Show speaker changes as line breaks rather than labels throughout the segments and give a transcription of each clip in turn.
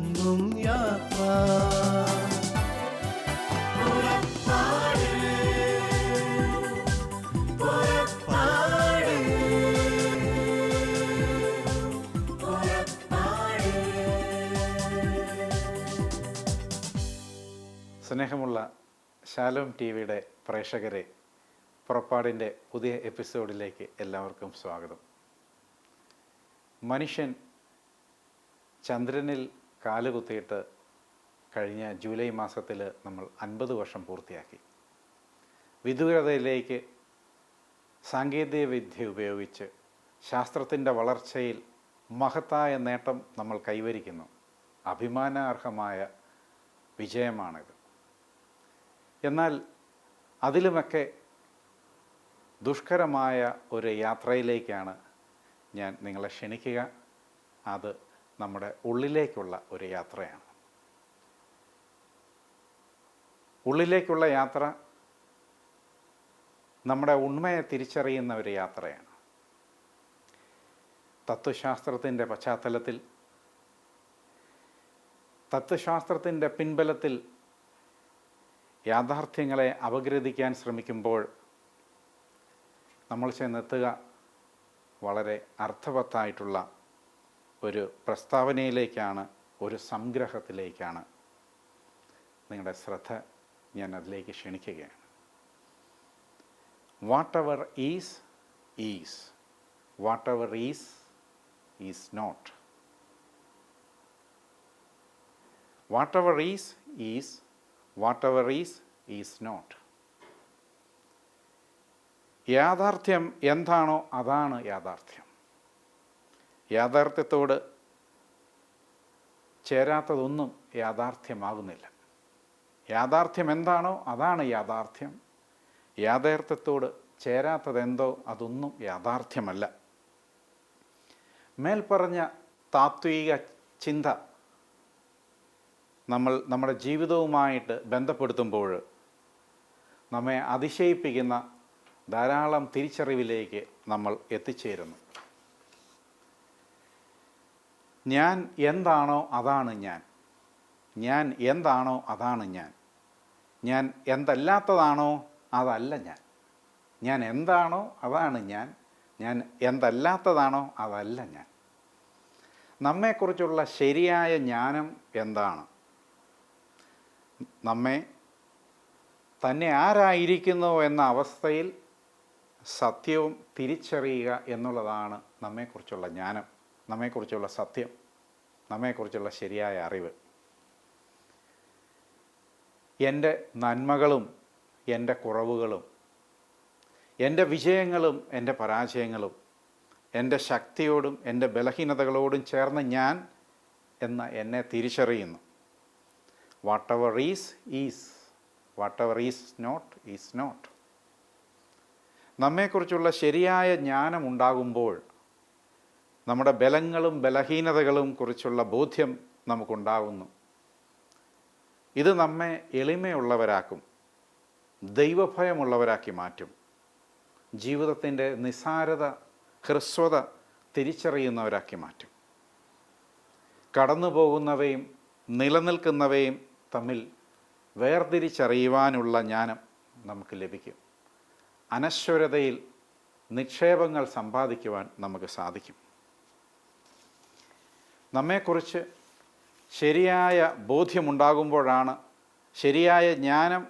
തുടങ്ങും യാത്ര.
സ്നേഹമുള്ള ശാലോം ടി വിയുടെ പ്രേക്ഷകരെ, പുറപ്പാടിൻ്റെ പുതിയ എപ്പിസോഡിലേക്ക് എല്ലാവർക്കും സ്വാഗതം. മനുഷ്യൻ ചന്ദ്രനിൽ കാലുകുത്തിയിട്ട് കഴിഞ്ഞ ജൂലൈ മാസത്തിൽ നമ്മൾ 50 വർഷം പൂർത്തിയാക്കി. വിദൂരതയിലേക്ക് സാങ്കേതിക വിദ്യ ഉപയോഗിച്ച് ശാസ്ത്രത്തിൻ്റെ വളർച്ചയിൽ മഹത്തായ നേട്ടം നമ്മൾ കൈവരിക്കുന്നു. അഭിമാനാർഹമായ വിജയമാണിത്. എന്നാൽ അതിലുമൊക്കെ ദുഷ്കരമായ ഒരു യാത്രയിലേക്കാണ് ഞാൻ നിങ്ങളെ ക്ഷണിക്കുക. അത് നമ്മുടെ ഉള്ളിലേക്കുള്ള ഒരു യാത്രയാണ്. ഉള്ളിലേക്കുള്ള യാത്ര നമ്മുടെ ഉണ്മയെ തിരിച്ചറിയുന്ന ഒരു യാത്രയാണ്. തത്വശാസ്ത്രത്തിൻ്റെ പശ്ചാത്തലത്തിൽ, തത്വശാസ്ത്രത്തിൻ്റെ പിൻബലത്തിൽ യാഥാർത്ഥ്യങ്ങളെ അപഗ്രഥിക്കാൻ ശ്രമിക്കുമ്പോൾ നമ്മൾ ചെന്നെത്തുക വളരെ അർത്ഥവത്തായിട്ടുള്ള ഒരു പ്രസ്താവനയിലേക്കാണ്, ഒരു സംഗ്രഹത്തിലേക്കാണ്. നിങ്ങളുടെ ശ്രദ്ധ ഞാൻ അതിലേക്ക് ക്ഷണിക്കുകയാണ്. Whatever is is, whatever is not. Whatever is whatever is not. യാഥാർത്ഥ്യം എന്താണോ അതാണ് യാഥാർത്ഥ്യം. യാഥാർത്ഥ്യത്തോട് ചേരാത്തതൊന്നും യാഥാർത്ഥ്യമാകുന്നില്ല. യാഥാർത്ഥ്യം എന്താണോ അതാണ് യാഥാർത്ഥ്യം. യാഥാർത്ഥ്യത്തോട് ചേരാത്തതെന്തോ അതൊന്നും യാഥാർത്ഥ്യമല്ല. മേൽപ്പറഞ്ഞ താത്വിക ചിന്ത നമ്മൾ നമ്മുടെ ജീവിതവുമായിട്ട് ബന്ധപ്പെടുത്തുമ്പോൾ നമ്മെ അതിശയിപ്പിക്കുന്ന ധാരാളം തിരിച്ചറിവിലേക്ക് നമ്മൾ എത്തിച്ചേരുന്നു. ഞാൻ എന്താണോ അതാണ് ഞാൻ. ഞാൻ എന്താണോ അതാണ് ഞാൻ. ഞാൻ എന്തല്ലാത്തതാണോ അതല്ല ഞാൻ. ഞാൻ എന്താണോ അതാണ് ഞാൻ. ഞാൻ എന്തല്ലാത്തതാണോ അതല്ല ഞാൻ. നമ്മെക്കുറിച്ചുള്ള ശരിയായ ജ്ഞാനം എന്താണ്? നമ്മെ തന്നെ ആരായിരിക്കുന്നു എന്ന അവസ്ഥയിൽ സത്യവും തിരിച്ചറിയുക എന്നുള്ളതാണ് നമ്മെക്കുറിച്ചുള്ള ജ്ഞാനം, നമ്മെക്കുറിച്ചുള്ള സത്യം, നമ്മെക്കുറിച്ചുള്ള ശരിയായ അറിവ്. എൻ്റെ നന്മകളും എൻ്റെ കുറവുകളും, എൻ്റെ വിജയങ്ങളും എൻ്റെ പരാജയങ്ങളും, എൻ്റെ ശക്തിയോടും എൻ്റെ ബലഹീനതകളോടും ചേർന്ന് ഞാൻ എന്ന എന്നെ തിരിച്ചറിയുന്നു. Whatever is, whatever is not. നമ്മെക്കുറിച്ചുള്ള ശരിയായ ജ്ഞാനം ഉണ്ടാകുമ്പോൾ നമ്മുടെ ബലങ്ങളും ബലഹീനതകളും കുറിച്ചുള്ള ബോധ്യം നമുക്കുണ്ടാകുന്നു. ഇത് നമ്മെ എളിമയുള്ളവരാക്കും, ദൈവഭയമുള്ളവരാക്കി മാറ്റും. ജീവിതത്തിൻ്റെ നിസ്സാരത, ഹ്രസ്വത തിരിച്ചറിയുന്നവരാക്കി മാറ്റും. കടന്നു പോകുന്നവയും നിലനിൽക്കുന്നവയും തമ്മിൽ വേർതിരിച്ചറിയുവാനുള്ള ജ്ഞാനം നമുക്ക് ലഭിക്കും. അനശ്വരതയിൽ നിക്ഷേപങ്ങൾ സമ്പാദിക്കുവാൻ നമുക്ക് സാധിക്കും. നമ്മെക്കുറിച്ച് ശരിയായ ബോധ്യമുണ്ടാകുമ്പോഴാണ്, ശരിയായ ജ്ഞാനം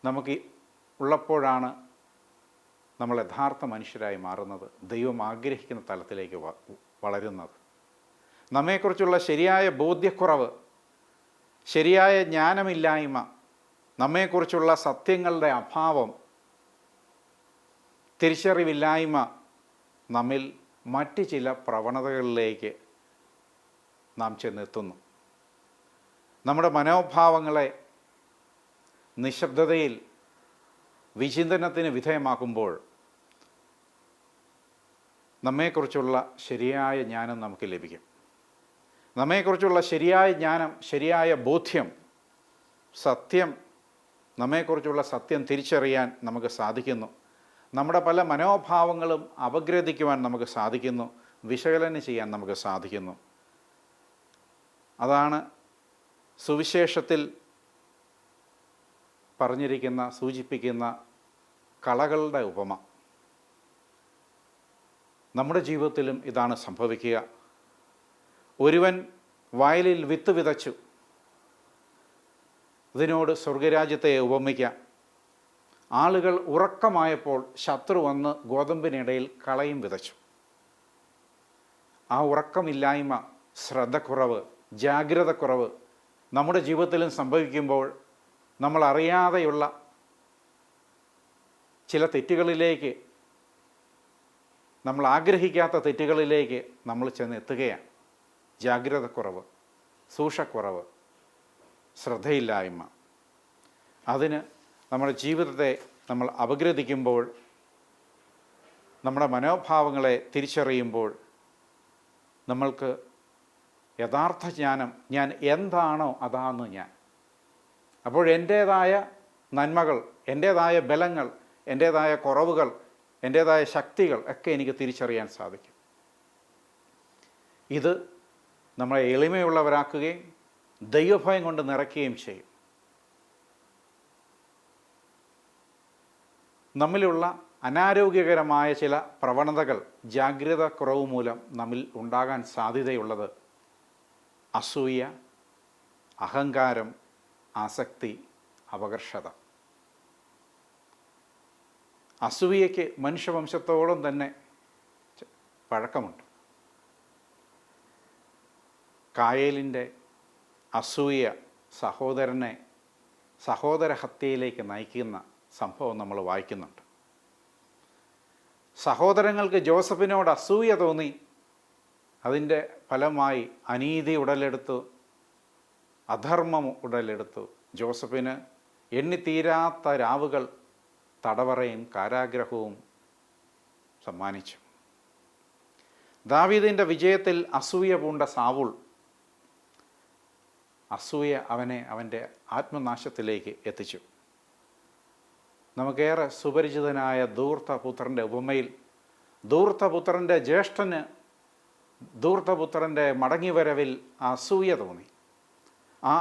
നമുക്ക് ഉള്ളപ്പോഴാണ് നമ്മൾ യഥാർത്ഥ മനുഷ്യരായി മാറുന്നത്, ദൈവം ആഗ്രഹിക്കുന്ന തലത്തിലേക്ക് വളരുന്നത്. നമ്മെക്കുറിച്ചുള്ള ശരിയായ ബോധ്യക്കുറവ്, ശരിയായ ജ്ഞാനമില്ലായ്മ, നമ്മെക്കുറിച്ചുള്ള സത്യങ്ങളുടെ അഭാവം, തിരിച്ചറിവില്ലായ്മ നമ്മിൽ മറ്റ് ചില പ്രവണതകളിലേക്ക് നാം ചെന്നെത്തുന്നു. നമ്മുടെ മനോഭാവങ്ങളെ നിശബ്ദതയിൽ വിചിന്തനത്തിന് വിധേയമാക്കുമ്പോൾ നമ്മെക്കുറിച്ചുള്ള ശരിയായ ജ്ഞാനം നമുക്ക് ലഭിക്കും. നമ്മെക്കുറിച്ചുള്ള ശരിയായ ജ്ഞാനം, ശരിയായ ബോധ്യം, സത്യം, നമ്മെക്കുറിച്ചുള്ള സത്യം തിരിച്ചറിയാൻ നമുക്ക് സാധിക്കുന്നു. നമ്മുടെ പല മനോഭാവങ്ങളും അപഗ്രഥിക്കുവാൻ നമുക്ക് സാധിക്കുന്നു, വിശകലനം ചെയ്യാൻ നമുക്ക് സാധിക്കുന്നു. അതാണ് സുവിശേഷത്തിൽ പറഞ്ഞിരിക്കുന്ന, സൂചിപ്പിക്കുന്ന കളകളുടെ ഉപമ. നമ്മുടെ ജീവിതത്തിലും ഇതാണ് സംഭവിക്കുക. ഒരുവൻ വയലിൽ വിത്ത് വിതച്ചു. ഇതിനോട് സ്വർഗരാജ്യത്തെ ഉപമിക്കാം. ആളുകൾ ഉറക്കമായപ്പോൾ ശത്രു വന്ന് ഗോതമ്പിനിടയിൽ കളയും വിതച്ചു. ആ ഉറക്കമില്ലായ്മ, ശ്രദ്ധക്കുറവ്, ജാഗ്രതക്കുറവ് നമ്മുടെ ജീവിതത്തിലും സംഭവിക്കുമ്പോൾ നമ്മൾ അറിയാതെയുള്ള ചില തെറ്റുകളിലേക്ക്, നമ്മൾ ആഗ്രഹിക്കാത്ത തെറ്റുകളിലേക്ക് നമ്മൾ ചെന്ന് എത്തുകയാണ്. ജാഗ്രതക്കുറവ്, സൂക്ഷ്മക്കുറവ്, ശ്രദ്ധയില്ലായ്മ. അതിന് നമ്മുടെ ജീവിതത്തെ നമ്മൾ അപഗ്രഥിക്കുമ്പോൾ, നമ്മുടെ മനോഭാവങ്ങളെ തിരിച്ചറിയുമ്പോൾ നമ്മൾക്ക് യഥാർത്ഥ ജ്ഞാനം, ഞാൻ എന്താണോ അതാണ് ഞാൻ. അപ്പോൾ എൻ്റേതായ നന്മകൾ, എൻ്റേതായ ബലങ്ങൾ, എൻ്റേതായ കുറവുകൾ, എൻ്റേതായ ശക്തികൾ ഒക്കെ എനിക്ക് തിരിച്ചറിയാൻ സാധിക്കും. ഇത് നമ്മളെ എളിമയുള്ളവരാക്കുകയും ദൈവഭയം കൊണ്ട് നിറയ്ക്കുകയും ചെയ്യും. നമ്മിലുള്ള അനാരോഗ്യകരമായ ചില പ്രവണതകൾ ജാഗ്രത കുറവ് മൂലം നമ്മിൽ ഉണ്ടാകാൻ സാധ്യതയുള്ളത് അസൂയ, അഹങ്കാരം, ആസക്തി, അപകർഷത. അസൂയയ്ക്ക് മനുഷ്യവംശത്തോളം തന്നെ പഴക്കമുണ്ട്. കായേലിൻ്റെ അസൂയ സഹോദരഹത്യയിലേക്ക് നയിക്കുന്ന സംഭവം നമ്മൾ വായിക്കുന്നുണ്ട്. സഹോദരങ്ങൾക്ക് ജോസഫിനോട് അസൂയ തോന്നി. അതിൻ്റെ ഫലമായി അനീതി ഉടലെടുത്തു, അധർമ്മം ഉടലെടുത്തു. ജോസഫിന് എണ്ണിത്തീരാത്ത രാവുകൾ, തടവറയും കാരാഗ്രഹവും സമ്മാനിച്ചു. ദാവീദിൻ്റെ വിജയത്തിൽ അസൂയ പൂണ്ട സാവൂൾ, അസൂയ അവനെ അവൻ്റെ ആത്മനാശത്തിലേക്ക് എത്തിച്ചു. നമുക്കേറെ സുപരിചിതനായ ധൂർത്തപുത്രൻ്റെ ഉപമയിൽ ധൂർത്തപുത്രൻ്റെ ജ്യേഷ്ഠന് ധൂർത്തപുത്രൻ്റെ മടങ്ങിവരവിൽ അസൂയ തോന്നി. ആ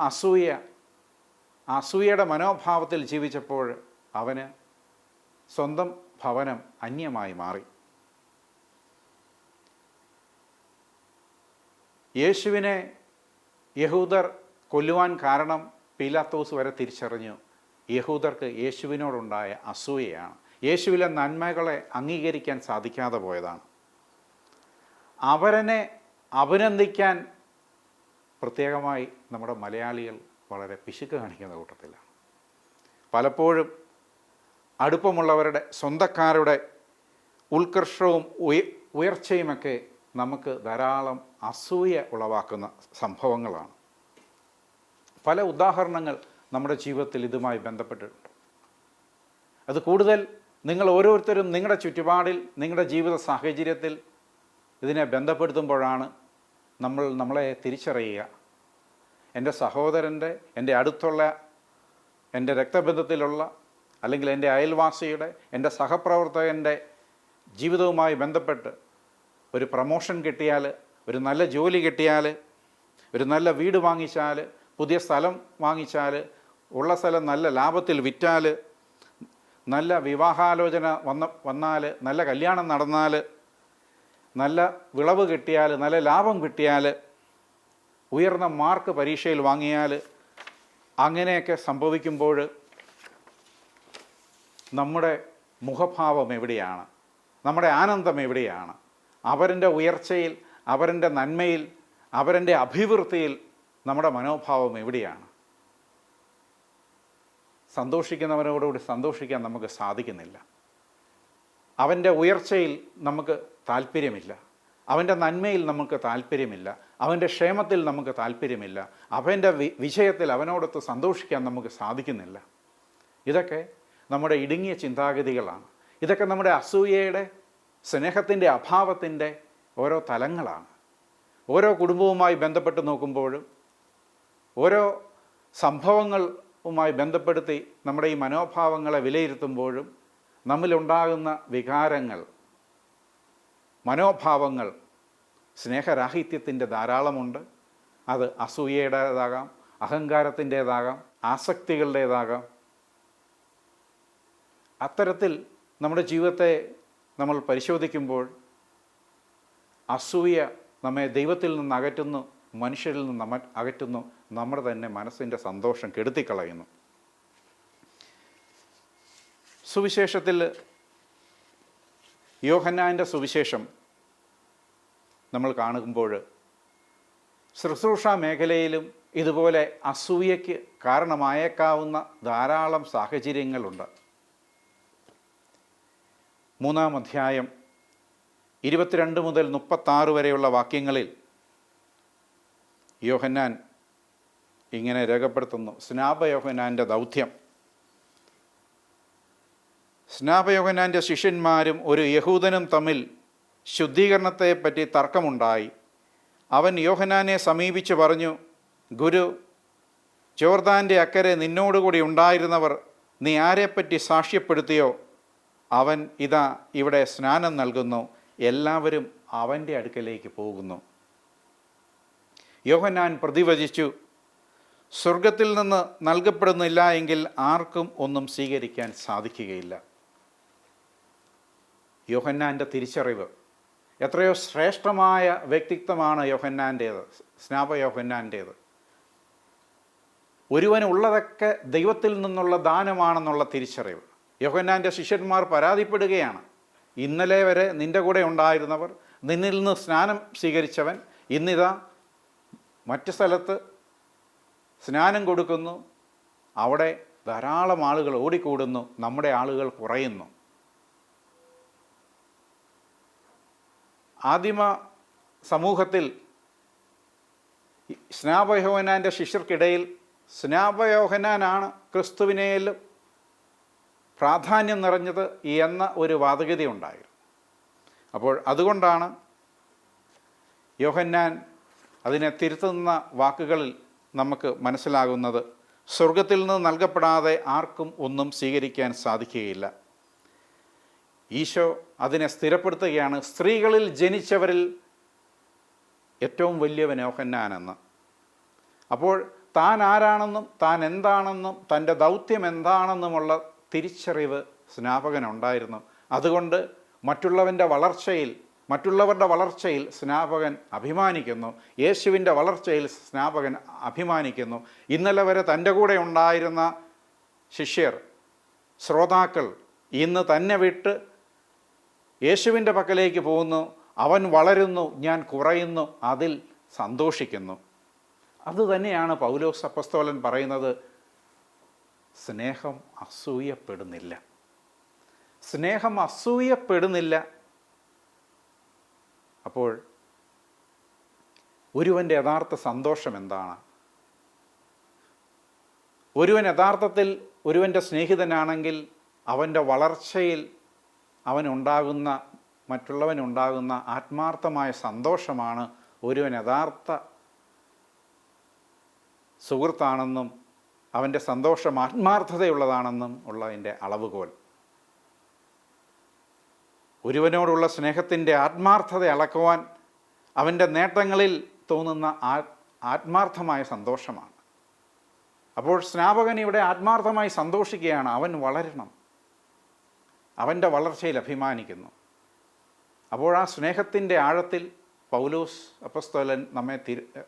അസൂയയുടെ മനോഭാവത്തിൽ ജീവിച്ചപ്പോൾ അവന് സ്വന്തം ഭവനം അന്യമായി മാറി. യേശുവിനെ യഹൂദർ കൊല്ലുവാൻ കാരണം പീലാത്തോസ് വരെ തിരിച്ചറിഞ്ഞു. യഹൂദർക്ക് യേശുവിനോടുണ്ടായ അസൂയയാണ്. യേശുവിലെ നന്മകളെ അംഗീകരിക്കാൻ സാധിക്കാതെ പോയതാണ്. അവരനെ അഭിനന്ദിക്കാൻ പ്രത്യേകമായി നമ്മുടെ മലയാളികൾ വളരെ പിശുക്ക് കാണിക്കുന്ന കൂട്ടത്തിലാണ്. പലപ്പോഴും അടുപ്പമുള്ളവരുടെ, സ്വന്തക്കാരുടെ ഉത്കർഷവും ഉയർച്ചയുമൊക്കെ നമുക്ക് ധാരാളം അസൂയ ഉളവാക്കുന്ന സംഭവങ്ങളാണ്. പല ഉദാഹരണങ്ങൾ നമ്മുടെ ജീവിതത്തിൽ ഇതുമായി ബന്ധപ്പെട്ടിട്ടുണ്ട്. അത് കൂടുതൽ നിങ്ങൾ ഓരോരുത്തരും നിങ്ങളുടെ ചുറ്റുപാടിൽ, നിങ്ങളുടെ ജീവിത സാഹചര്യത്തിൽ ഇതിനെ ബന്ധപ്പെടുത്തുമ്പോഴാണ് നമ്മളെ തിരിച്ചറിയുക. എൻ്റെ സഹോദരൻ്റെ, എൻ്റെ അടുത്തുള്ള, എൻ്റെ രക്തബന്ധത്തിലുള്ള, അല്ലെങ്കിൽ എൻ്റെ അയൽവാസിയുടെ, എൻ്റെ സഹപ്രവർത്തകൻ്റെ ജീവിതവുമായി ബന്ധപ്പെട്ട് ഒരു പ്രമോഷൻ കിട്ടിയാൽ, ഒരു നല്ല ജോലി കിട്ടിയാൽ, ഒരു നല്ല വീട് വാങ്ങിച്ചാൽ, പുതിയ സ്ഥലം വാങ്ങിച്ചാൽ, ഉള്ള സ്ഥലം നല്ല ലാഭത്തിൽ വിറ്റാൽ, നല്ല വിവാഹാലോചന വന്നാൽ, നല്ല കല്യാണം നടന്നാൽ, നല്ല വിളവ് കിട്ടിയാൽ, നല്ല ലാഭം കിട്ടിയാൽ, ഉയർന്ന മാർക്ക് പരീക്ഷയിൽ വാങ്ങിയാൽ, അങ്ങനെയൊക്കെ സംഭവിക്കുമ്പോൾ നമ്മുടെ മുഖഭാവം എവിടെയാണ്? നമ്മുടെ ആനന്ദം എവിടെയാണ്? അവരുടെ ഉയർച്ചയിൽ, അവരുടെ നന്മയിൽ, അവരുടെ അഭിവൃദ്ധിയിൽ നമ്മുടെ മനോഭാവം എവിടെയാണ്? സന്തോഷിക്കുന്നവനോടുകൂടി സന്തോഷിക്കാൻ നമുക്ക് സാധിക്കുന്നില്ല. അവൻ്റെ ഉയർച്ചയിൽ നമുക്ക് താല്പര്യമില്ല, അവൻ്റെ നന്മയിൽ നമുക്ക് താല്പര്യമില്ല, അവൻ്റെ ക്ഷേമത്തിൽ നമുക്ക് താല്പര്യമില്ല, അവൻ്റെ വിജയത്തിൽ അവനോടൊത്ത് സന്തോഷിക്കാൻ നമുക്ക് സാധിക്കുന്നില്ല. ഇതൊക്കെ നമ്മുടെ ഇടുങ്ങിയ ചിന്താഗതികളാണ്. ഇതൊക്കെ നമ്മുടെ അസൂയയുടെ, സ്നേഹത്തിൻ്റെ അഭാവത്തിൻ്റെ ഓരോ തലങ്ങളാണ്. ഓരോ കുടുംബവുമായി ബന്ധപ്പെട്ട് നോക്കുമ്പോഴും, ഓരോ സംഭവങ്ങളുമായി ബന്ധപ്പെടുത്തി നമ്മുടെ ഈ മനോഭാവങ്ങളെ വിലയിരുത്തുമ്പോഴും നമ്മിലുണ്ടാകുന്ന വികാരങ്ങൾ, മനോഭാവങ്ങൾ, സ്നേഹരാഹിത്യത്തിൻ്റെ ധാരാളമുണ്ട്. അത് അസൂയയുടേതാകാം, അഹങ്കാരത്തിൻ്റേതാകാം, ആസക്തികളുടേതാകാം. അത്തരത്തിൽ നമ്മുടെ ജീവിതത്തെ നമ്മൾ പരിശോധിക്കുമ്പോൾ അസൂയ നമ്മെ ദൈവത്തിൽ നിന്ന് അകറ്റുന്നു, മനുഷ്യരിൽ നിന്ന് അകറ്റുന്നു, നമ്മുടെ തന്നെ മനസ്സിൻ്റെ സന്തോഷം കെടുത്തിക്കളയുന്നു. സുവിശേഷത്തിൽ യോഹന്നാൻ്റെ സുവിശേഷം നമ്മൾ കാണുമ്പോൾ ശുശ്രൂഷ മേഖലയിലും ഇതുപോലെ അസൂയയ്ക്ക് കാരണമായേക്കാവുന്ന ധാരാളം സാഹചര്യങ്ങളുണ്ട്. 3-ാം അധ്യായം 22 മുതൽ 36 വരെയുള്ള വാക്യങ്ങളിൽ യോഹന്നാൻ ഇങ്ങനെ രേഖപ്പെടുത്തുന്നു. സ്നാപയോഹന്നാൻ്റെ ദൗത്യം. സ്നാപയോഹന്നാൻ്റെ ശിഷ്യന്മാരും ഒരു യഹൂദനും തമ്മിൽ ശുദ്ധീകരണത്തെപ്പറ്റി തർക്കമുണ്ടായി. അവൻ യോഹന്നാനെ സമീപിച്ച് പറഞ്ഞു, ഗുരു, ജോർദാൻ്റെ അക്കരെ നിന്നോടുകൂടി ഉണ്ടായിരുന്നവർ നീ ആരെപ്പറ്റി സാക്ഷ്യപ്പെടുത്തിയോ അവൻ ഇതാ ഇവിടെ സ്നാനം നൽകുന്നു, എല്ലാവരും അവൻ്റെ അടുക്കലേക്ക് പോകുന്നു. യോഹന്നാൻ പ്രതിവചിച്ചു, സ്വർഗത്തിൽ നിന്ന് നൽകപ്പെടുന്നില്ല എങ്കിൽ ആർക്കും ഒന്നും സ്വീകരിക്കാൻ സാധിക്കുകയില്ല. യോഹന്നാൻ്റെ തിരിച്ചറിവ്. എത്രയോ ശ്രേഷ്ഠമായ വ്യക്തിത്വമാണ് യോഹന്നാൻ്റേത്, സ്നാപയോഹന്നാൻ്റേത്. ഒരുവനുള്ളതൊക്കെ ദൈവത്തിൽ നിന്നുള്ള ദാനമാണെന്നുള്ള തിരിച്ചറിവ്. യോഹന്നാൻ്റെ ശിഷ്യന്മാർ പരാതിപ്പെടുകയാണ്, ഇന്നലെ വരെ നിൻ്റെ കൂടെ ഉണ്ടായിരുന്നവർ, നിന്നിൽ നിന്ന് സ്നാനം സ്വീകരിച്ചവൻ ഇന്നിതാ മറ്റു സ്ഥലത്ത് സ്നാനം കൊടുക്കുന്നു, അവിടെ ധാരാളം ആളുകൾ ഓടിക്കൂടുന്നു, നമ്മുടെ ആളുകൾ കുറയുന്നു. ആദിമ സമൂഹത്തിൽ സ്നാപയോഹന്നാൻ്റെ ശിഷ്യർക്കിടയിൽ സ്നാപയോഹന്നാനാണ് ക്രിസ്തുവിനേലും പ്രാധാന്യം നിറഞ്ഞത് എന്ന ഒരു വാദഗതി ഉണ്ടായിരുന്നു. അപ്പോൾ അതുകൊണ്ടാണ് യോഹന്നാൻ അതിനെ തിരുത്തുന്ന വാക്കുകളിൽ നമുക്ക് മനസ്സിലാകുന്നത്, സ്വർഗത്തിൽ നിന്ന് നൽകപ്പെടാതെ ആർക്കും ഒന്നും സ്വീകരിക്കാൻ സാധിക്കുകയില്ല. ഈശോ അതിനെ സ്ഥിരപ്പെടുത്തുകയാണ്, സ്ത്രീകളിൽ ജനിച്ചവരിൽ ഏറ്റവും വലിയവൻ യോഹന്നാനെന്ന്. അപ്പോൾ താൻ ആരാണെന്നും താൻ എന്താണെന്നും തൻ്റെ ദൗത്യം എന്താണെന്നുമുള്ള തിരിച്ചറിവ് സ്നാപകനുണ്ടായിരുന്നു. അതുകൊണ്ട് മറ്റുള്ളവരുടെ വളർച്ചയിൽ സ്നാപകൻ അഭിമാനിക്കുന്നു, യേശുവിൻ്റെ വളർച്ചയിൽ സ്നാപകൻ അഭിമാനിക്കുന്നു. ഇന്നലെ വരെ തൻ്റെ കൂടെ ഉണ്ടായിരുന്ന ശിഷ്യർ, ശ്രോതാക്കൾ ഇന്ന് തന്നെ വിട്ട് യേശുവിൻ്റെ പക്കലേക്ക് പോകുന്നു. അവൻ വളരുന്നു, ഞാൻ കുറയുന്നു, അതിൽ സന്തോഷിക്കുന്നു. അതുതന്നെയാണ് പൗലോസ് അപ്പോസ്തലൻ പറയുന്നത്, സ്നേഹം അസൂയപ്പെടുന്നില്ല. സ്നേഹം അസൂയപ്പെടുന്നില്ല. അപ്പോൾ ഒരുവൻ്റെ യഥാർത്ഥ സന്തോഷം എന്താണ്? ഒരുവൻ യഥാർത്ഥത്തിൽ ഒരുവൻ്റെ സ്നേഹിതനാണെങ്കിൽ അവൻ്റെ വളർച്ചയിൽ മറ്റുള്ളവനുണ്ടാകുന്ന ആത്മാർത്ഥമായ സന്തോഷമാണ് ഒരുവൻ യഥാർത്ഥ സുഹൃത്താണെന്നും അവൻ്റെ സന്തോഷം ആത്മാർത്ഥതയുള്ളതാണെന്നും ഉള്ളതിൻ്റെ അളവുകോൽ. ഒരുവനോടുള്ള സ്നേഹത്തിൻ്റെ ആത്മാർത്ഥത അളക്കുവാൻ അവൻ്റെ നേട്ടങ്ങളിൽ തോന്നുന്ന ആത്മാർത്ഥമായ സന്തോഷമാണ്. അപ്പോൾ സ്നാപകൻ ഇവിടെ ആത്മാർത്ഥമായി സന്തോഷിക്കുകയാണ്. അവൻ വളരണം, അവൻ്റെ വളർച്ചയിൽ അഭിമാനിക്കുന്നു. അപ്പോൾ ആ സ്നേഹത്തിൻ്റെ ആഴത്തിൽ പൗലോസ് അപ്പോസ്തലൻ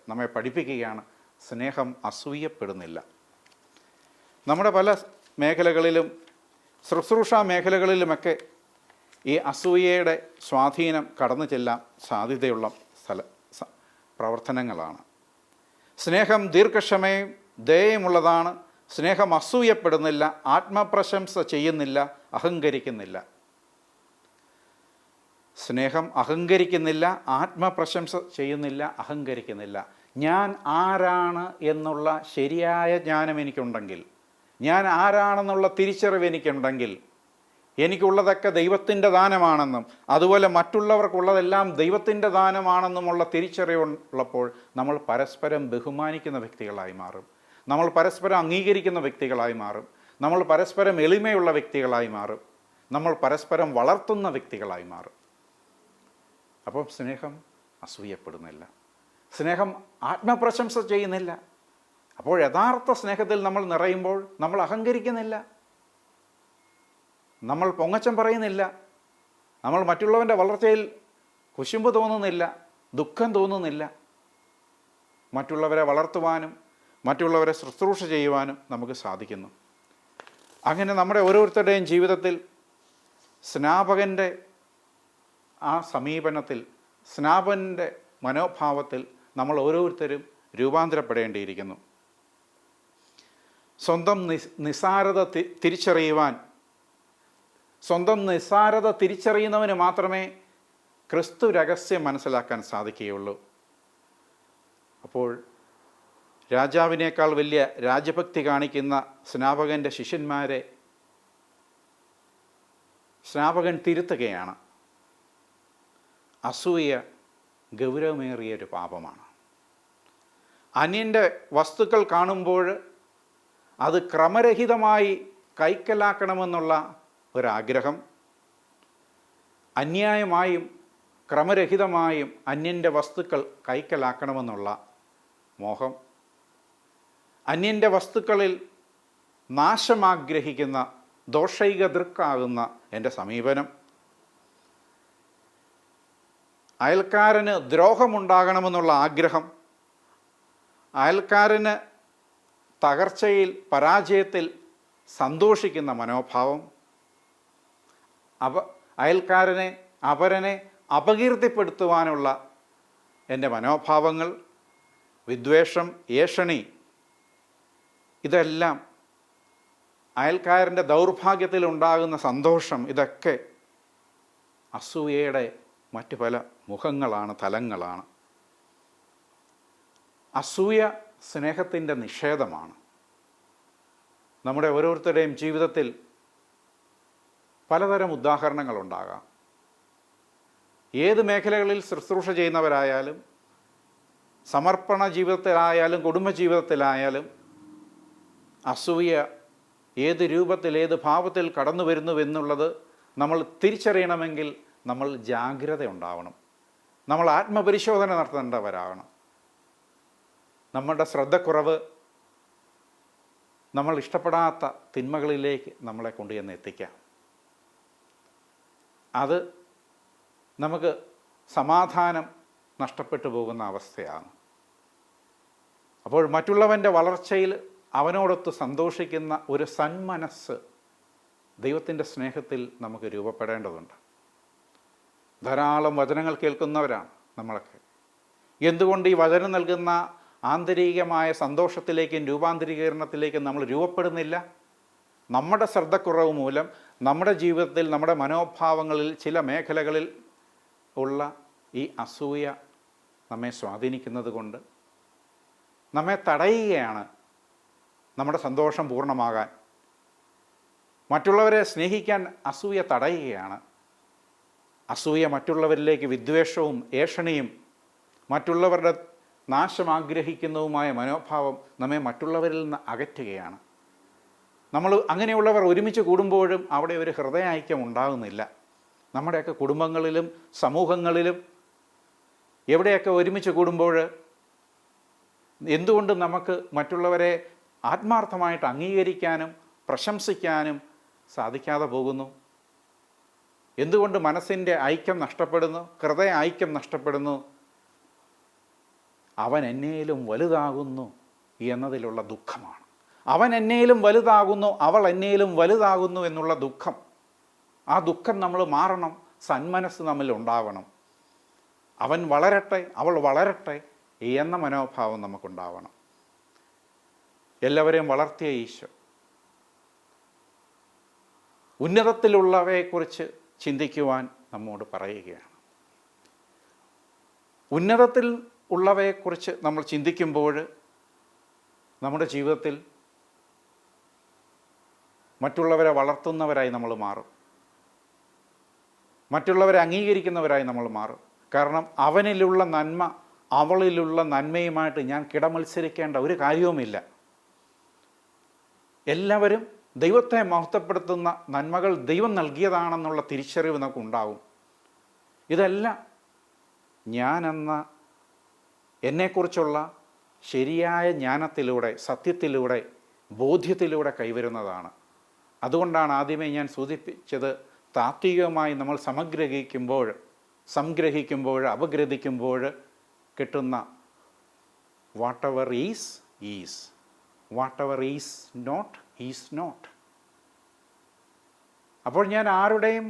നമ്മെ പഠിപ്പിക്കുകയാണ്, സ്നേഹം അസൂയപ്പെടുന്നില്ല. നമ്മുടെ പല മേഖലകളിലും, ശുശ്രൂഷാ മേഖലകളിലുമൊക്കെ ഈ അസൂയയുടെ സ്വാധീനം കടന്നു ചെല്ലാൻ സാധ്യതയുള്ള പ്രവർത്തനങ്ങളാണ്. സ്നേഹം ദീർഘക്ഷമയും ദയയുമുള്ളതാണ്. സ്നേഹം അസൂയപ്പെടുന്നില്ല, ആത്മപ്രശംസ ചെയ്യുന്നില്ല, അഹങ്കരിക്കുന്നില്ല. സ്നേഹം അഹങ്കരിക്കുന്നില്ല, ആത്മപ്രശംസ ചെയ്യുന്നില്ല, അഹങ്കരിക്കുന്നില്ല. ഞാൻ ആരാണ് എന്നുള്ള ശരിയായ ജ്ഞാനം എനിക്കുണ്ടെങ്കിൽ, ഞാൻ ആരാണെന്നുള്ള തിരിച്ചറിവ് എനിക്കുണ്ടെങ്കിൽ, എനിക്കുള്ളതൊക്കെ ദൈവത്തിൻ്റെ ദാനമാണെന്നും അതുപോലെ മറ്റുള്ളവർക്കുള്ളതെല്ലാം ദൈവത്തിൻ്റെ ദാനമാണെന്നുമുള്ള തിരിച്ചറിവുള്ളപ്പോൾ നമ്മൾ പരസ്പരം ബഹുമാനിക്കുന്ന വ്യക്തികളായി മാറും, നമ്മൾ പരസ്പരം അംഗീകരിക്കുന്ന വ്യക്തികളായി മാറും, നമ്മൾ പരസ്പരം എളിമയുള്ള വ്യക്തികളായി മാറും, നമ്മൾ പരസ്പരം വളർത്തുന്ന വ്യക്തികളായി മാറും. അപ്പം സ്നേഹം അസൂയപ്പെടുന്നില്ല. സ്നേഹം ആത്മപ്രശംസ ചെയ്യുന്നില്ല. അപ്പോൾ യഥാർത്ഥ സ്നേഹത്തിൽ നമ്മൾ നിറയുമ്പോൾ നമ്മൾ അഹങ്കരിക്കുന്നില്ല, നമ്മൾ പൊങ്ങച്ചം പറയുന്നില്ല, നമ്മൾ മറ്റുള്ളവൻ്റെ വളർച്ചയിൽ കുശുമ്പ് തോന്നുന്നില്ല, ദുഃഖം തോന്നുന്നില്ല. മറ്റുള്ളവരെ വളർത്തുവാനും മറ്റുള്ളവരെ ശുശ്രൂഷ ചെയ്യുവാനും നമുക്ക് സാധിക്കുന്നു. അങ്ങനെ നമ്മുടെ ഓരോരുത്തരുടെയും ജീവിതത്തിൽ സ്നാപകൻ്റെ ആ സമീപനത്തിൽ, സ്നാപകൻ്റെ മനോഭാവത്തിൽ നമ്മൾ ഓരോരുത്തരും രൂപാന്തരപ്പെടേണ്ടിയിരിക്കുന്നു. സ്വന്തം നിസ്സാരത തിരിച്ചറിയുവാൻ, സ്വന്തം നിസ്സാരത തിരിച്ചറിയുന്നവന് മാത്രമേ ക്രിസ്തു രഹസ്യം മനസ്സിലാക്കാൻ സാധിക്കുകയുള്ളൂ. അപ്പോൾ രാജാവിനേക്കാൾ വലിയ രാജഭക്തി കാണിക്കുന്ന സ്നാപകൻ്റെ ശിഷ്യന്മാരെ സ്നാപകൻ തിരുത്തുകയാണ്. അസൂയ ഗൗരവമേറിയൊരു പാപമാണ്. അന്യൻ്റെ വസ്തുക്കൾ കാണുമ്പോൾ അത് ക്രമരഹിതമായി കൈക്കലാക്കണമെന്നുള്ള ഒരാഗ്രഹം, അന്യായമായും ക്രമരഹിതമായും അന്യൻ്റെ വസ്തുക്കൾ കൈക്കലാക്കണമെന്നുള്ള മോഹം, അന്യൻ്റെ വസ്തുക്കളിൽ നാശമാഗ്രഹിക്കുന്ന ദോഷൈക ദൃക്കാകുന്ന എൻ്റെ സമീപനം, അയൽക്കാരന് ദ്രോഹമുണ്ടാകണമെന്നുള്ള ആഗ്രഹം, അയൽക്കാരന് തകർച്ചയിൽ പരാജയത്തിൽ സന്തോഷിക്കുന്ന മനോഭാവം, അപരനെ അപകീർത്തിപ്പെടുത്തുവാനുള്ള എൻ്റെ മനോഭാവങ്ങൾ, വിദ്വേഷം, ഏഷണി, ഇതെല്ലാം അയൽക്കാരൻ്റെ ദൗർഭാഗ്യത്തിൽ ഉണ്ടാകുന്ന സന്തോഷം, ഇതൊക്കെ അസൂയയുടെ മറ്റു പല മുഖങ്ങളാണ്, തലങ്ങളാണ്. അസൂയ സ്നേഹത്തിൻ്റെ നിഷേധമാണ്. നമ്മുടെ ഓരോരുത്തരുടെയും ജീവിതത്തിൽ പലതരം ഉദാഹരണങ്ങളുണ്ടാകാം. ഏത് മേഖലകളിൽ ശുശ്രൂഷ ചെയ്യുന്നവരായാലും, സമർപ്പണ ജീവിതത്തിലായാലും, കുടുംബജീവിതത്തിലായാലും അസൂയ ഏത് രൂപത്തിൽ, ഏത് ഭാവത്തിൽ കടന്നു വരുന്നുവെന്നുള്ളത് നമ്മൾ തിരിച്ചറിയണമെങ്കിൽ നമ്മൾ ജാഗ്രത ഉണ്ടാവണം. നമ്മൾ ആത്മപരിശോധന നടത്തേണ്ടവരാകണം. നമ്മളുടെ ശ്രദ്ധക്കുറവ് നമ്മൾ ഇഷ്ടപ്പെടാത്ത തിന്മകളിലേക്ക് നമ്മളെ കൊണ്ടുചെന്ന് എത്തിക്കാം. അത് നമുക്ക് സമാധാനം നഷ്ടപ്പെട്ടു പോകുന്ന അവസ്ഥയാണ്. അപ്പോൾ മറ്റുള്ളവൻ്റെ വളർച്ചയിൽ അവനോടൊത്ത് സന്തോഷിക്കുന്ന ഒരു സന്മനസ്സ് ദൈവത്തിൻ്റെ സ്നേഹത്തിൽ നമുക്ക് രൂപപ്പെടേണ്ടതുണ്ട്. ധാരാളം വചനങ്ങൾ കേൾക്കുന്നവരാണ് നമ്മളൊക്കെ. എന്തുകൊണ്ട് ഈ വചനം നൽകുന്ന ആന്തരികമായ സന്തോഷത്തിലേക്കും രൂപാന്തരീകരണത്തിലേക്കും നമ്മൾ രൂപപ്പെടുന്നില്ല? നമ്മുടെ ശ്രദ്ധക്കുറവ് മൂലം നമ്മുടെ ജീവിതത്തിൽ, നമ്മുടെ മനോഭാവങ്ങളിൽ ചില മേഖലകളിൽ ഉള്ള ഈ അസൂയ നമ്മെ സ്വാധീനിക്കുന്നത് കൊണ്ട് നമ്മെ തടയുകയാണ് നമ്മുടെ സന്തോഷം പൂർണ്ണമാകാൻ. മറ്റുള്ളവരെ സ്നേഹിക്കാൻ അസൂയ തടയുകയാണ്. അസൂയ മറ്റുള്ളവരിലേക്ക് വിദ്വേഷവും ഏഷണിയും മറ്റുള്ളവരുടെ നാശം ആഗ്രഹിക്കുന്നതുമായ മനോഭാവം നമ്മെ മറ്റുള്ളവരിൽ നിന്ന് അകറ്റുകയാണ്. നമ്മൾ അങ്ങനെയുള്ളവർ ഒരുമിച്ച് കൂടുമ്പോഴും അവിടെ ഒരു ഹൃദയൈക്യം ഉണ്ടാകുന്നില്ല. നമ്മുടെയൊക്കെ കുടുംബങ്ങളിലും സമൂഹങ്ങളിലും എവിടെയൊക്കെ ഒരുമിച്ച് കൂടുമ്പോൾ എന്തുകൊണ്ട് നമുക്ക് മറ്റുള്ളവരെ ആത്മാർത്ഥമായിട്ട് അംഗീകരിക്കാനും പ്രശംസിക്കാനും സാധിക്കാതെ പോകുന്നു? എന്തുകൊണ്ട് മനസ്സിൻ്റെ ഐക്യം നഷ്ടപ്പെടുന്നു? ഹൃദയ ഐക്യം നഷ്ടപ്പെടുന്നു? അവൻ എന്നേലും വലുതാകുന്നു എന്നതിലുള്ള ദുഃഖമാണ്. അവൻ എന്നേലും വലുതാകുന്നു, അവൾ എന്നേലും വലുതാകുന്നു എന്നുള്ള ദുഃഖം. ആ ദുഃഖം നമ്മൾ മാറണം. സന്മനസ് നമ്മിൽ ഉണ്ടാവണം. അവൻ വളരട്ടെ, അവൾ വളരട്ടെ എന്ന മനോഭാവം നമുക്കുണ്ടാവണം. എല്ലാവരെയും വളർത്തിയ ഈശോ ഉന്നതത്തിലുള്ളവയെക്കുറിച്ച് ചിന്തിക്കുവാൻ നമ്മോട് പറയുകയാണ്. ഉന്നതത്തിൽ ഉള്ളവയെക്കുറിച്ച് നമ്മൾ ചിന്തിക്കുമ്പോൾ നമ്മുടെ ജീവിതത്തിൽ മറ്റുള്ളവരെ വളർത്തുന്നവരായി നമ്മൾ മാറും. മറ്റുള്ളവരെ അംഗീകരിക്കുന്നവരായി നമ്മൾ മാറും. കാരണം അവനിലുള്ള നന്മ അവളിലുള്ള നന്മയുമായിട്ട് ഞാൻ കിടമത്സരിക്കേണ്ട ഒരു കാര്യവുമില്ല. എല്ലാവരും ദൈവത്തെ മഹത്വപ്പെടുത്തുന്ന നന്മകൾ ദൈവം നൽകിയതാണെന്നുള്ള തിരിച്ചറിവ് നമുക്കുണ്ടാവും. ഇതെല്ലാം ഞാനെന്ന എന്നെക്കുറിച്ചുള്ള ശരിയായ ജ്ഞാനത്തിലൂടെ, സത്യത്തിലൂടെ, ബോധ്യത്തിലൂടെ കൈവരുന്നതാണ്. അതുകൊണ്ടാണ് ആദ്യമേ ഞാൻ സൂചിപ്പിച്ചത്, താത്വികമായി നമ്മൾ സംഗ്രഹിക്കുമ്പോൾ, അപഗ്രഥിക്കുമ്പോൾ കിട്ടുന്ന whatever is is, whatever is not. അപ്പോൾ ഞാൻ ആരുടെയും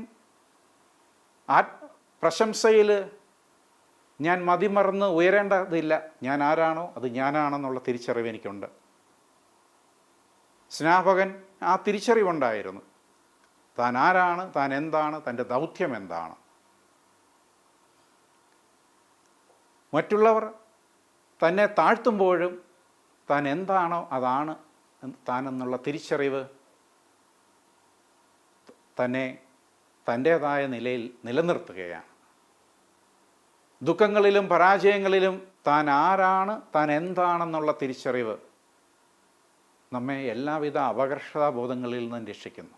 പ്രശംസയിൽ ഞാൻ മതിമറന്ന് ഉയരേണ്ടതില്ല. ഞാൻ ആരാണോ അത് ഞാനാണെന്നുള്ള തിരിച്ചറിവ് എനിക്കുണ്ട്. സ്നാപകൻ ആ തിരിച്ചറിവുണ്ടായിരുന്നു. താൻ ആരാണ്, താൻ എന്താണ്, തൻ്റെ ദൗത്യം എന്താണ്. മറ്റുള്ളവർ തന്നെ താഴ്ത്തുമ്പോഴും താൻ എന്താണോ അതാണ് താനെന്നുള്ള തിരിച്ചറിവ് തന്നെ തൻ്റേതായ നിലയിൽ നിലനിർത്തുകയാണ്. ദുഃഖങ്ങളിലും പരാജയങ്ങളിലും താൻ ആരാണ്, താൻ എന്താണെന്നുള്ള തിരിച്ചറിവ് നമ്മെ എല്ലാവിധ അപകർഷതാബോധങ്ങളിൽ നിന്നും രക്ഷിക്കുന്നു.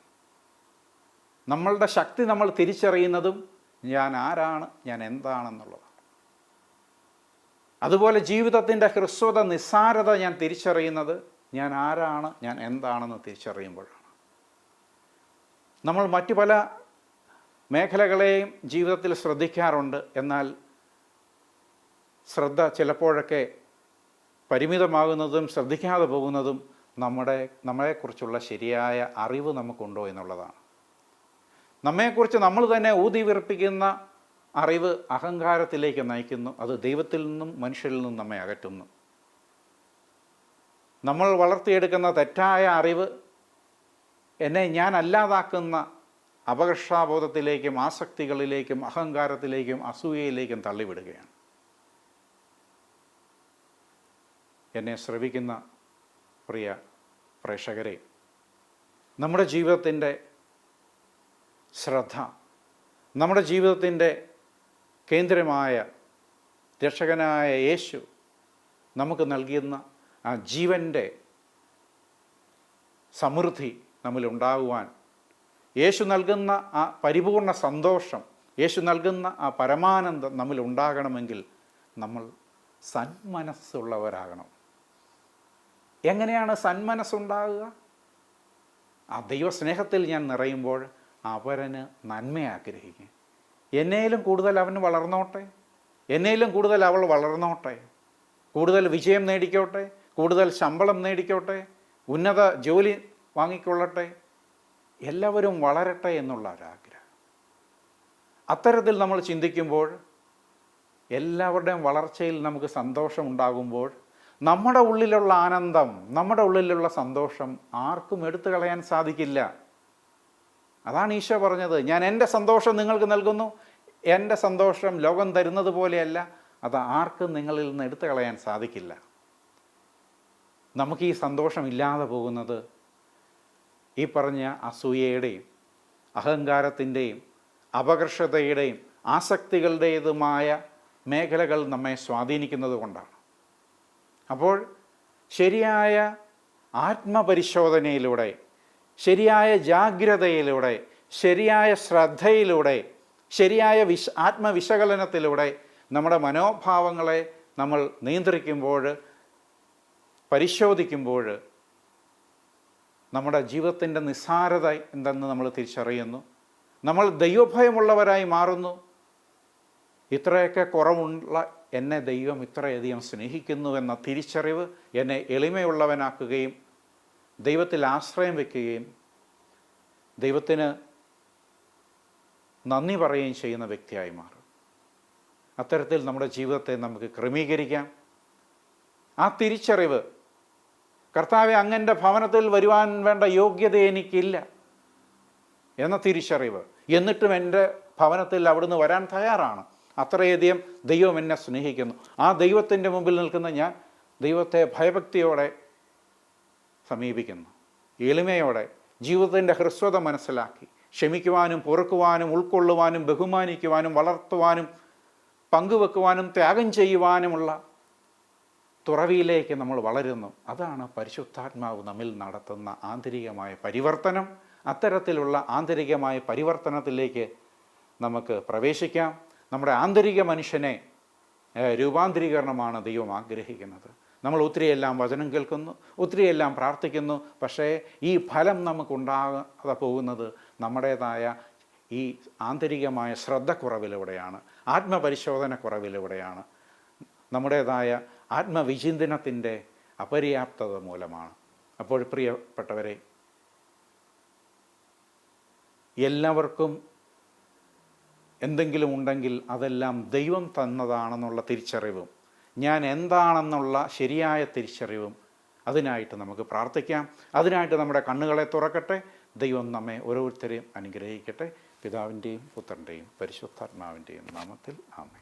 നമ്മളുടെ ശക്തി നമ്മൾ തിരിച്ചറിയുന്നതും ഞാൻ ആരാണ്, ഞാൻ എന്താണെന്നുള്ളതാണ്. അതുപോലെ ജീവിതത്തിൻ്റെ ഹ്രസ്വത, നിസ്സാരത ഞാൻ തിരിച്ചറിയുന്നത് ഞാൻ ആരാണ്, ഞാൻ എന്താണെന്ന് തിരിച്ചറിയുമ്പോഴാണ്. നമ്മൾ മറ്റു പല മേഖലകളെയും ജീവിതത്തിൽ ശ്രദ്ധിക്കാറുണ്ട്. എന്നാൽ ശ്രദ്ധ ചിലപ്പോഴൊക്കെ പരിമിതമാകുന്നതും ശ്രദ്ധിക്കാതെ പോകുന്നതും നമ്മളെക്കുറിച്ചുള്ള ശരിയായ അറിവ് നമുക്കുണ്ടോ എന്നുള്ളതാണ്. നമ്മെക്കുറിച്ച് നമ്മൾ തന്നെ ഊതി വീർപ്പിക്കുന്ന അറിവ് അഹങ്കാരത്തിലേക്ക് നയിക്കുന്നു. അത് ദൈവത്തിൽ നിന്നും മനുഷ്യരിൽ നിന്നും നമ്മെ അകറ്റുന്നു. നമ്മൾ വളർത്തിയെടുക്കുന്ന തെറ്റായ അറിവ് എന്നെ ഞാൻ അല്ലാതാക്കുന്ന അപകർഷാബോധത്തിലേക്കും ആസക്തികളിലേക്കും അഹങ്കാരത്തിലേക്കും അസൂയയിലേക്കും തള്ളിവിടുകയാണ്. എന്നെ ശ്രവിക്കുന്ന പ്രിയ പ്രേക്ഷകരെ, നമ്മുടെ ജീവിതത്തിൻ്റെ ശ്രദ്ധ, നമ്മുടെ ജീവിതത്തിൻ്റെ കേന്ദ്രമായ രക്ഷകനായ യേശു നമുക്ക് നൽകുന്ന ആ ജീവൻ്റെ സമൃദ്ധി നമ്മിലുണ്ടാകുവാൻ, യേശു നൽകുന്ന ആ പരിപൂർണ സന്തോഷം, യേശു നൽകുന്ന ആ പരമാനന്ദം നമ്മിലുണ്ടാകണമെങ്കിൽ നമ്മൾ സന്മനസ്സുള്ളവരാകണം. എങ്ങനെയാണ് സന്മനസ്സുണ്ടാകുക? ആ ദൈവസ്നേഹത്തിൽ ഞാൻ നിറയുമ്പോൾ അവരന് നന്മ ആഗ്രഹിക്കും. എന്നേലും കൂടുതൽ അവന് വളർന്നോട്ടെ, എന്നേലും കൂടുതൽ അവൾ വളർന്നോട്ടെ, കൂടുതൽ വിജയം നേടിക്കോട്ടെ, കൂടുതൽ ശമ്പളം നേടിക്കോട്ടെ, ഉന്നത ജോലി വാങ്ങിക്കൊള്ളട്ടെ, എല്ലാവരും വളരട്ടെ എന്നുള്ള ഒരാഗ്രഹം. അത്തരത്തിൽ നമ്മൾ ചിന്തിക്കുമ്പോൾ, എല്ലാവരുടെയും വളർച്ചയിൽ നമുക്ക് സന്തോഷമുണ്ടാകുമ്പോൾ, നമ്മുടെ ഉള്ളിലുള്ള ആനന്ദം, നമ്മുടെ ഉള്ളിലുള്ള സന്തോഷം ആർക്കും എടുത്തു കളയാൻ സാധിക്കില്ല. അതാണ് ഈശോ പറഞ്ഞത്, ഞാൻ എൻ്റെ സന്തോഷം നിങ്ങൾക്ക് നൽകുന്നു, എൻ്റെ സന്തോഷം ലോകം തരുന്നത് പോലെയല്ല, അത് ആർക്കും നിങ്ങളിൽ നിന്ന് എടുത്തു കളയാൻ സാധിക്കില്ല. നമുക്ക് ഈ സന്തോഷമില്ലാതെ പോകുന്നത് ഈ പറഞ്ഞ അസൂയയുടെയും അഹങ്കാരത്തിൻ്റെയും അപകർഷതയുടെയും ആസക്തികളുടേതുമായ മേഖലകൾ നമ്മെ സ്വാധീനിക്കുന്നത് കൊണ്ടാണ്. അപ്പോൾ ശരിയായ ആത്മപരിശോധനയിലൂടെ, ശരിയായ ജാഗ്രതയിലൂടെ, ശരിയായ ശ്രദ്ധയിലൂടെ, ശരിയായ ആത്മവിശകലനത്തിലൂടെ നമ്മുടെ മനോഭാവങ്ങളെ നമ്മൾ നിയന്ത്രിക്കുമ്പോൾ, പരിശോധിക്കുമ്പോൾ നമ്മുടെ ജീവിതത്തിൻ്റെ നിസ്സാരത എന്തെന്ന് നമ്മൾ തിരിച്ചറിയുന്നു. നമ്മൾ ദൈവഭയമുള്ളവരായി മാറുന്നു. ഇത്രയൊക്കെ കുറവുള്ള എന്നെ ദൈവം ഇത്രയധികം സ്നേഹിക്കുന്നുവെന്ന തിരിച്ചറിവ് എന്നെ എളിമയുള്ളവനാക്കുകയും ദൈവത്തിൽ ആശ്രയം വയ്ക്കുകയും ദൈവത്തിന് നന്ദി പറയുകയും ചെയ്യുന്ന വ്യക്തിയായി മാറും. അത്തരത്തിൽ നമ്മുടെ ജീവിതത്തെ നമുക്ക് ക്രമീകരിക്കാം. ആ തിരിച്ചറിവ്, കർത്താവെ അങ്ങൻ്റെ ഭവനത്തിൽ വരുവാൻ വേണ്ട യോഗ്യത എനിക്കില്ല എന്ന തിരിച്ചറിവ്, എന്നിട്ടും എൻ്റെ ഭവനത്തിൽ അവിടുന്ന് വരാൻ തയ്യാറാണ്. അത്രയധികം ദൈവം എന്നെ സ്നേഹിക്കുന്നു. ആ ദൈവത്തിൻ്റെ മുമ്പിൽ നിൽക്കുന്ന ഞാൻ ദൈവത്തെ ഭയഭക്തിയോടെ സമീപിക്കുന്നു. എളിമയോടെ ജീവിതത്തിൻ്റെ ഹ്രസ്വത മനസ്സിലാക്കി ക്ഷമിക്കുവാനും പൊറുക്കുവാനും ഉൾക്കൊള്ളുവാനും ബഹുമാനിക്കുവാനും വളർത്തുവാനും പങ്കുവെക്കുവാനും ത്യാഗം ചെയ്യുവാനുമുള്ള തുറവിയിലേക്ക് നമ്മൾ വളരുന്നു. അതാണ് പരിശുദ്ധാത്മാവ് നമ്മിൽ നടത്തുന്ന ആന്തരികമായ പരിവർത്തനം. അത്തരത്തിലുള്ള ആന്തരികമായ പരിവർത്തനത്തിലേക്ക് നമുക്ക് പ്രവേശിക്കാം. നമ്മുടെ ആന്തരിക മനുഷ്യനെ രൂപാന്തരീകരണമാണ് ദൈവം ആഗ്രഹിക്കുന്നത്. നമ്മൾ ഒത്തിരിയെല്ലാം വചനം കേൾക്കുന്നു, ഒത്തിരിയെല്ലാം പ്രാർത്ഥിക്കുന്നു, പക്ഷേ ഈ ഫലം നമുക്കുണ്ടാകാതെ പോകുന്നത് നമ്മുടേതായ ഈ ആന്തരികമായ ശ്രദ്ധക്കുറവിലൂടെയാണ്, ആത്മപരിശോധനക്കുറവിലൂടെയാണ്, നമ്മുടേതായ ആത്മവിചിന്തനത്തിൻ്റെ അപര്യാപ്തത മൂലമാണ്. അപ്പോൾ പ്രിയപ്പെട്ടവരെ, എല്ലാവർക്കും എന്തെങ്കിലും ഉണ്ടെങ്കിൽ അതെല്ലാം ദൈവം തന്നതാണെന്നുള്ള തിരിച്ചറിവും, ഞാൻ എന്താണെന്നുള്ള ശരിയായ തിരിച്ചറിവും, അതിനായിട്ട് നമുക്ക് പ്രാർത്ഥിക്കാം. അതിനായിട്ട് നമ്മുടെ കണ്ണുകളെ തുറക്കട്ടെ. ദൈവം നമ്മെ ഓരോരുത്തരെയും അനുഗ്രഹിക്കട്ടെ. പിതാവിൻ്റെയും പുത്രൻ്റെയും പരിശുദ്ധാത്മാവിൻ്റെയും നാമത്തിൽ ആമേൻ.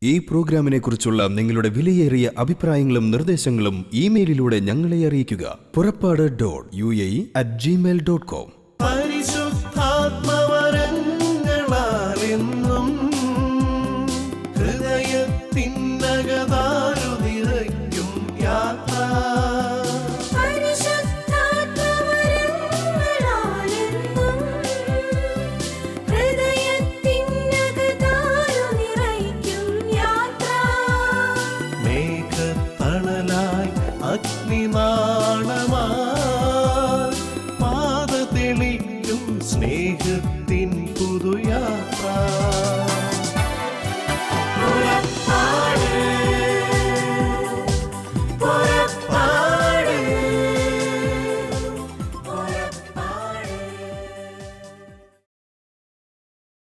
ഈ പ്രോഗ്രാമിനെ കുറിച്ചുള്ള നിങ്ങളുടെ വിലയേറിയ അഭിപ്രായങ്ങളും നിർദ്ദേശങ്ങളും ഇമെയിലിലൂടെ ഞങ്ങളെ അറിയിക്കുക. purappadu.uae@gmail.com.
പരിശുദ്ധാത്മവരങ്ങളാലെന്നും ഹൃദയത്തിനകതാരു നിറയ്ക്കും യാത്ര. മേഘത്തണലായി അഗ്നിനാളമായി പാത തെളിക്കും സ്നേഹത്തിൻ പുതുയാത്ര.